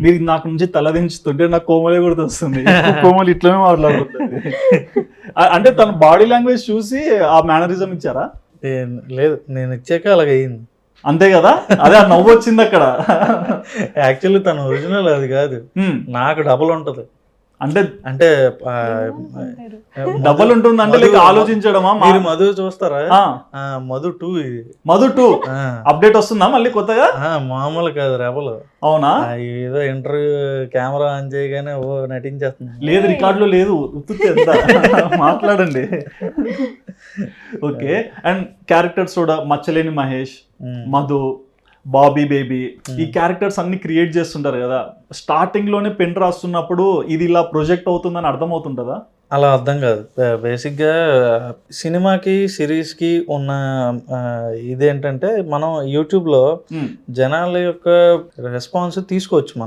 మీరు నాకు నుంచి తలదించుతుంటే నాకు కోమలే గుర్తొస్తుంది. కోమలి ఇట్లనే మాట్లాడుతుంది. అంటే తన బాడీ లాంగ్వేజ్ చూసి ఆ మేనరిజం ఇచ్చారా? లేదు, నేను ఇచ్చాక అలాగ అయ్యింది. అంతే కదా, అదే ఆ నవ్వు వచ్చింది అక్కడ. యాక్చువల్లీ తన ఒరిజినల్ అది కాదు, నాకు డబల్ ఉంటది. అంటే అంటే డబల్ ఉంటుంది అంటే లైక్ ఆలోచించడమా? మీరు మధు చూస్తారా? మధు 2 ఇది. మధు 2 అప్డేట్ వస్తుందా మళ్ళీ కొత్తగా? మామూలు కాదు, రెబల్. అవునా? ఏదో ఇంటర్వ్యూ కెమెరా ఆన్ చేయగానే ఓ నటించేస్తుంది. లేదు, రికార్డులో లేదు, ఉత్తుతే ఎంత మాట్లాడండి. ఓకే. అండ్ క్యారెక్టర్స్ కూడా మచ్చలేని మహేష్, మధు, బాబీ బేబీ, ఈ క్యారెక్టర్స్ అన్ని క్రియేట్ చేస్తుంటారు కదా. స్టార్టింగ్ లోనే పెన్ రాస్తున్నప్పుడు ఇది ఇలా ప్రొజెక్ట్ అవుతుందని అర్థం అవుతుంటుందా? అలా అర్థం కాదు. బేసిక్గా సినిమాకి సిరీస్కి ఉన్న ఇదేంటంటే మనం యూట్యూబ్లో జనాల యొక్క రెస్పాన్స్ తీసుకోవచ్చు మనం.